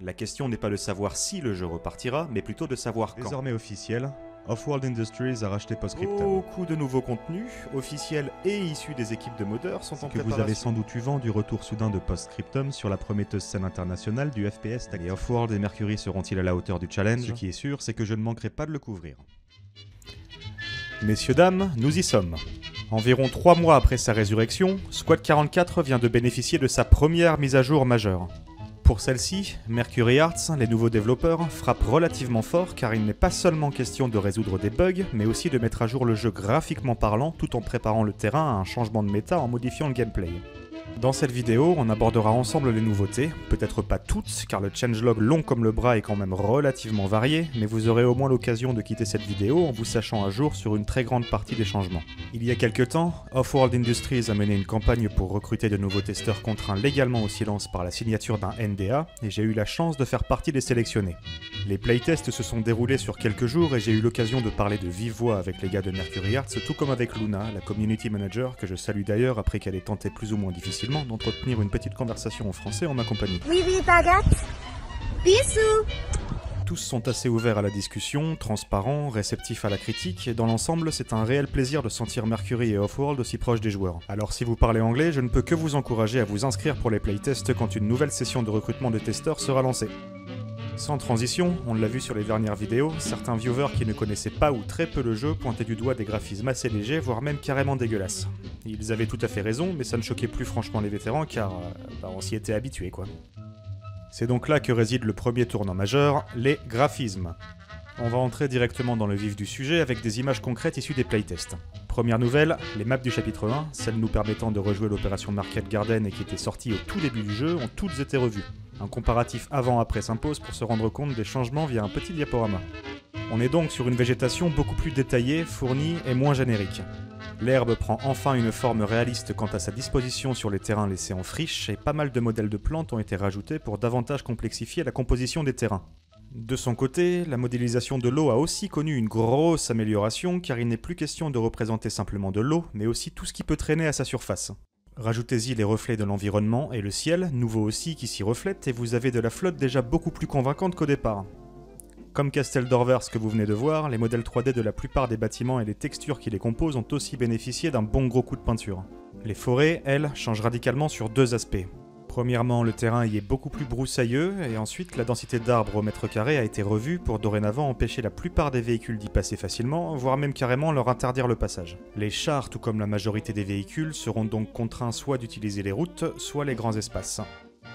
La question n'est pas de savoir si le jeu repartira, mais plutôt de savoir quand. Désormais officiel, Offworld Industries a racheté Postscriptum. Beaucoup de nouveaux contenus, officiels et issus des équipes de modeurs, sont en Que préparation. vous avez sans doute eu vent du retour soudain de Postscriptum sur la prometteuse scène internationale du FPS tactique. Et Offworld et Mercury seront-ils à la hauteur du challenge? Ce qui est sûr, c'est que je ne manquerai pas de le couvrir. Messieurs, dames, nous y sommes. Environ 3 mois après sa résurrection, Squad 44 vient de bénéficier de sa première mise à jour majeure. Pour celle-ci, Mercury Arts, les nouveaux développeurs, frappent relativement fort car il n'est pas seulement question de résoudre des bugs, mais aussi de mettre à jour le jeu graphiquement parlant tout en préparant le terrain à un changement de méta en modifiant le gameplay. Dans cette vidéo, on abordera ensemble les nouveautés, peut-être pas toutes, car le changelog long comme le bras est quand même relativement varié, mais vous aurez au moins l'occasion de quitter cette vidéo en vous sachant à jour sur une très grande partie des changements. Il y a quelques temps, Offworld Industries a mené une campagne pour recruter de nouveaux testeurs contraints légalement au silence par la signature d'un NDA, et j'ai eu la chance de faire partie des sélectionnés. Les playtests se sont déroulés sur quelques jours et j'ai eu l'occasion de parler de vive voix avec les gars de Mercury Arts, tout comme avec Luna, la community manager, que je salue d'ailleurs après qu'elle ait tenté plus ou moins difficilement d'entretenir une petite conversation en français en ma compagnie. Oui, baguette. Bisous. Tous sont assez ouverts à la discussion, transparents, réceptifs à la critique, et dans l'ensemble, c'est un réel plaisir de sentir Mercury et Offworld aussi proches des joueurs. Alors si vous parlez anglais, je ne peux que vous encourager à vous inscrire pour les playtests quand une nouvelle session de recrutement de testeurs sera lancée. Sans transition, on l'a vu sur les dernières vidéos, certains viewers qui ne connaissaient pas ou très peu le jeu pointaient du doigt des graphismes assez légers, voire même carrément dégueulasses. Ils avaient tout à fait raison, mais ça ne choquait plus franchement les vétérans car on s'y était habitué quoi. C'est donc là que réside le premier tournant majeur, les graphismes. On va entrer directement dans le vif du sujet avec des images concrètes issues des playtests. Première nouvelle, les maps du chapitre 1, celles nous permettant de rejouer l'opération Market Garden et qui étaient sorties au tout début du jeu, ont toutes été revues. Un comparatif avant-après s'impose pour se rendre compte des changements via un petit diaporama. On est donc sur une végétation beaucoup plus détaillée, fournie et moins générique. L'herbe prend enfin une forme réaliste quant à sa disposition sur les terrains laissés en friche et pas mal de modèles de plantes ont été rajoutés pour davantage complexifier la composition des terrains. De son côté, la modélisation de l'eau a aussi connu une grosse amélioration car il n'est plus question de représenter simplement de l'eau, mais aussi tout ce qui peut traîner à sa surface. Rajoutez-y les reflets de l'environnement et le ciel, nouveau aussi qui s'y reflète, et vous avez de la flotte déjà beaucoup plus convaincante qu'au départ. Comme Castel d'Orvers que vous venez de voir, les modèles 3D de la plupart des bâtiments et les textures qui les composent ont aussi bénéficié d'un bon gros coup de peinture. Les forêts, elles, changent radicalement sur deux aspects. Premièrement, le terrain y est beaucoup plus broussailleux, et ensuite la densité d'arbres au mètre carré a été revue pour dorénavant empêcher la plupart des véhicules d'y passer facilement, voire même carrément leur interdire le passage. Les chars, tout comme la majorité des véhicules, seront donc contraints soit d'utiliser les routes, soit les grands espaces.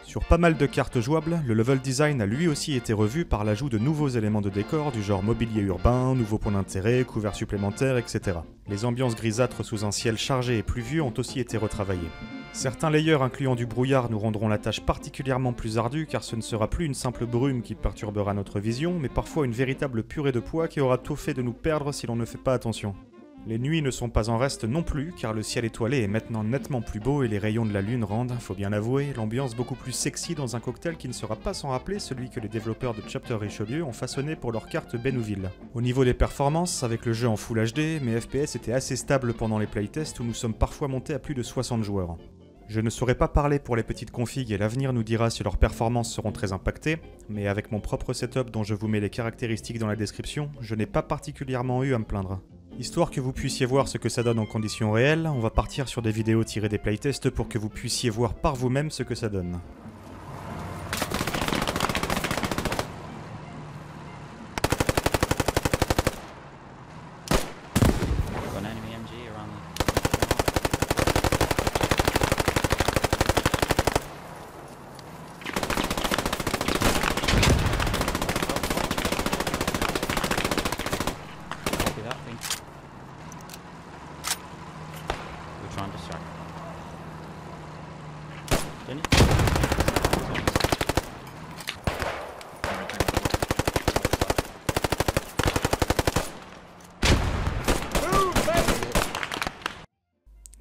Sur pas mal de cartes jouables, le level design a lui aussi été revu par l'ajout de nouveaux éléments de décor du genre mobilier urbain, nouveaux points d'intérêt, couverts supplémentaires, etc. Les ambiances grisâtres sous un ciel chargé et pluvieux ont aussi été retravaillées. Certains layers incluant du brouillard nous rendront la tâche particulièrement plus ardue car ce ne sera plus une simple brume qui perturbera notre vision, mais parfois une véritable purée de poids qui aura tout fait de nous perdre si l'on ne fait pas attention. Les nuits ne sont pas en reste non plus, car le ciel étoilé est maintenant nettement plus beau et les rayons de la lune rendent, faut bien l'avouer, l'ambiance beaucoup plus sexy dans un cocktail qui ne sera pas sans rappeler celui que les développeurs de Chapter Richelieu ont façonné pour leur carte Bénouville. Au niveau des performances, avec le jeu en Full HD, mes FPS étaient assez stables pendant les playtests où nous sommes parfois montés à plus de 60 joueurs. Je ne saurais pas parler pour les petites configs et l'avenir nous dira si leurs performances seront très impactées, mais avec mon propre setup dont je vous mets les caractéristiques dans la description, je n'ai pas particulièrement eu à me plaindre. Histoire que vous puissiez voir ce que ça donne en conditions réelles, on va partir sur des vidéos tirées des playtests pour que vous puissiez voir par vous-même ce que ça donne.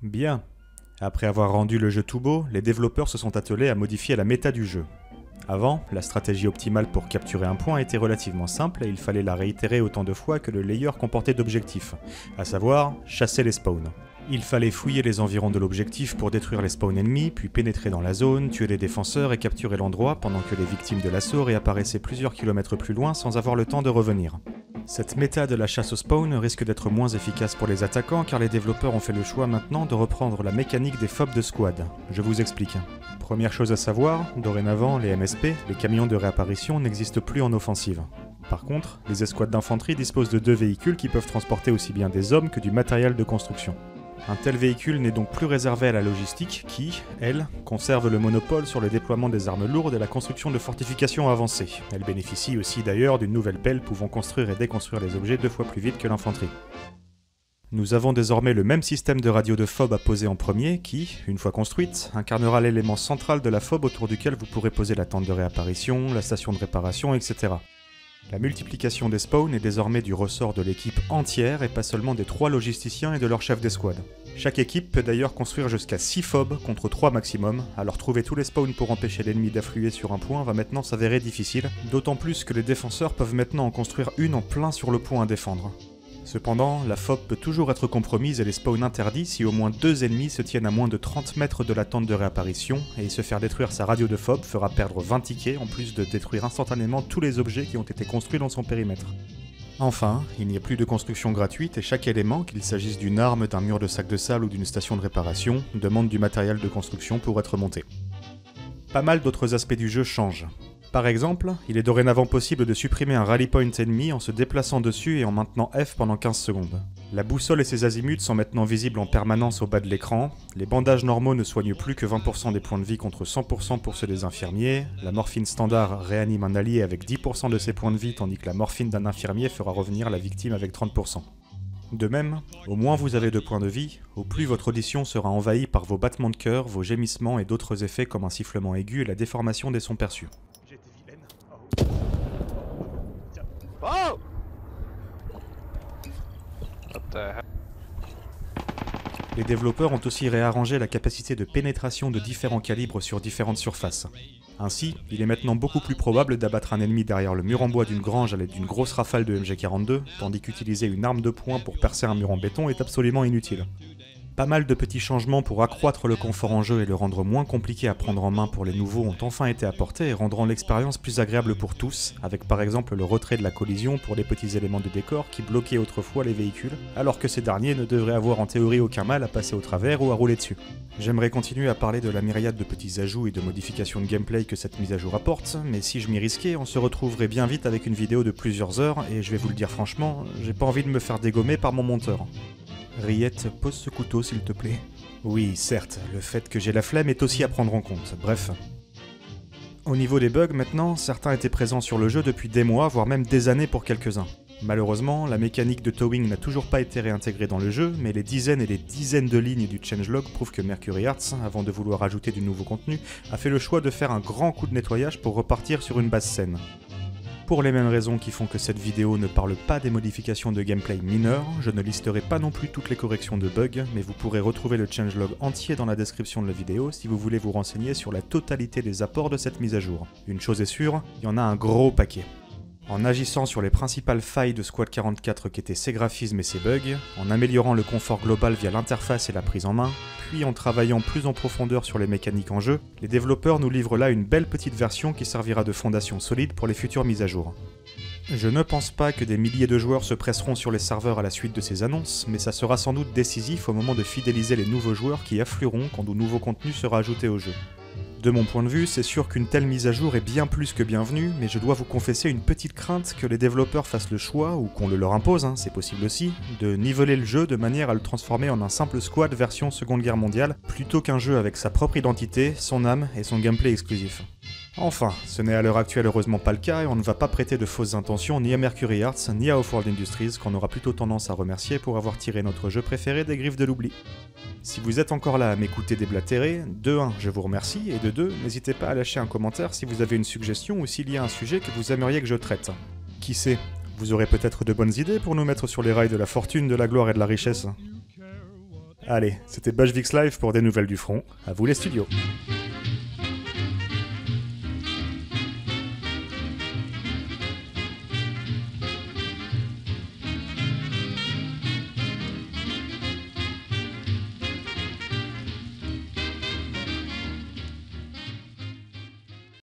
Bien. Après avoir rendu le jeu tout beau, les développeurs se sont attelés à modifier la méta du jeu. Avant, la stratégie optimale pour capturer un point était relativement simple et il fallait la réitérer autant de fois que le layer comportait d'objectifs, à savoir chasser les spawns. Il fallait fouiller les environs de l'objectif pour détruire les spawns ennemis, puis pénétrer dans la zone, tuer les défenseurs et capturer l'endroit pendant que les victimes de l'assaut réapparaissaient plusieurs kilomètres plus loin sans avoir le temps de revenir. Cette méta de la chasse au spawn risque d'être moins efficace pour les attaquants car les développeurs ont fait le choix maintenant de reprendre la mécanique des FOB de squad. Je vous explique. Première chose à savoir, dorénavant, les MSP, les camions de réapparition, n'existent plus en offensive. Par contre, les escouades d'infanterie disposent de 2 véhicules qui peuvent transporter aussi bien des hommes que du matériel de construction. Un tel véhicule n'est donc plus réservé à la logistique qui, elle, conserve le monopole sur le déploiement des armes lourdes et la construction de fortifications avancées. Elle bénéficie aussi d'ailleurs d'une nouvelle pelle pouvant construire et déconstruire les objets 2 fois plus vite que l'infanterie. Nous avons désormais le même système de radio de FOB à poser en premier qui, une fois construite, incarnera l'élément central de la FOB autour duquel vous pourrez poser la tente de réapparition, la station de réparation, etc. La multiplication des spawns est désormais du ressort de l'équipe entière et pas seulement des 3 logisticiens et de leur chef d'escouade. Chaque équipe peut d'ailleurs construire jusqu'à 6 FOB contre 3 maximum, alors trouver tous les spawns pour empêcher l'ennemi d'affluer sur un point va maintenant s'avérer difficile, d'autant plus que les défenseurs peuvent maintenant en construire une en plein sur le point à défendre. Cependant, la FOB peut toujours être compromise et les spawns interdits si au moins 2 ennemis se tiennent à moins de 30 mètres de la tente de réapparition, et se faire détruire sa radio de FOB fera perdre 20 tickets en plus de détruire instantanément tous les objets qui ont été construits dans son périmètre. Enfin, il n'y a plus de construction gratuite et chaque élément, qu'il s'agisse d'une arme, d'un mur de sac de sable ou d'une station de réparation, demande du matériel de construction pour être monté. Pas mal d'autres aspects du jeu changent. Par exemple, il est dorénavant possible de supprimer un rally point ennemi en se déplaçant dessus et en maintenant F pendant 15 secondes. La boussole et ses azimuts sont maintenant visibles en permanence au bas de l'écran, les bandages normaux ne soignent plus que 20% des points de vie contre 100% pour ceux des infirmiers, la morphine standard réanime un allié avec 10% de ses points de vie tandis que la morphine d'un infirmier fera revenir la victime avec 30%. De même, au moins vous avez 2 points de vie, au plus votre audition sera envahie par vos battements de cœur, vos gémissements et d'autres effets comme un sifflement aigu et la déformation des sons perçus. Oh! What the heck? Les développeurs ont aussi réarrangé la capacité de pénétration de différents calibres sur différentes surfaces. Ainsi, il est maintenant beaucoup plus probable d'abattre un ennemi derrière le mur en bois d'une grange à l'aide d'une grosse rafale de MG42, tandis qu'utiliser une arme de poing pour percer un mur en béton est absolument inutile. Pas mal de petits changements pour accroître le confort en jeu et le rendre moins compliqué à prendre en main pour les nouveaux ont enfin été apportés et rendront l'expérience plus agréable pour tous, avec par exemple le retrait de la collision pour les petits éléments de décor qui bloquaient autrefois les véhicules, alors que ces derniers ne devraient avoir en théorie aucun mal à passer au travers ou à rouler dessus. J'aimerais continuer à parler de la myriade de petits ajouts et de modifications de gameplay que cette mise à jour apporte, mais si je m'y risquais, on se retrouverait bien vite avec une vidéo de plusieurs heures, et je vais vous le dire franchement, j'ai pas envie de me faire dégommer par mon monteur. Riette, pose ce couteau s'il te plaît. Oui, certes, le fait que j'ai la flemme est aussi à prendre en compte, bref. Au niveau des bugs maintenant, certains étaient présents sur le jeu depuis des mois, voire même des années pour quelques-uns. Malheureusement, la mécanique de towing n'a toujours pas été réintégrée dans le jeu, mais les dizaines et les dizaines de lignes du changelog prouvent que Mercury Arts, avant de vouloir ajouter du nouveau contenu, a fait le choix de faire un grand coup de nettoyage pour repartir sur une base saine. Pour les mêmes raisons qui font que cette vidéo ne parle pas des modifications de gameplay mineures, je ne listerai pas non plus toutes les corrections de bugs, mais vous pourrez retrouver le changelog entier dans la description de la vidéo si vous voulez vous renseigner sur la totalité des apports de cette mise à jour. Une chose est sûre, il y en a un gros paquet. En agissant sur les principales failles de Squad 44 qu'étaient ses graphismes et ses bugs, en améliorant le confort global via l'interface et la prise en main, puis en travaillant plus en profondeur sur les mécaniques en jeu, les développeurs nous livrent là une belle petite version qui servira de fondation solide pour les futures mises à jour. Je ne pense pas que des milliers de joueurs se presseront sur les serveurs à la suite de ces annonces, mais ça sera sans doute décisif au moment de fidéliser les nouveaux joueurs qui afflueront quand de nouveaux contenus sera ajouté au jeu. De mon point de vue, c'est sûr qu'une telle mise à jour est bien plus que bienvenue, mais je dois vous confesser une petite crainte que les développeurs fassent le choix, ou qu'on le leur impose, c'est possible aussi, de niveler le jeu de manière à le transformer en un simple squad version Seconde Guerre mondiale, plutôt qu'un jeu avec sa propre identité, son âme et son gameplay exclusif. Enfin, ce n'est à l'heure actuelle heureusement pas le cas et on ne va pas prêter de fausses intentions ni à Mercury Arts ni à Offworld Industries qu'on aura plutôt tendance à remercier pour avoir tiré notre jeu préféré des griffes de l'oubli. Si vous êtes encore là à m'écouter déblatérer, de 1, je vous remercie, et de 2, n'hésitez pas à lâcher un commentaire si vous avez une suggestion ou s'il y a un sujet que vous aimeriez que je traite. Qui sait, vous aurez peut-être de bonnes idées pour nous mettre sur les rails de la fortune, de la gloire et de la richesse. Allez, c'était Bashvix Live pour des nouvelles du front, à vous les studios.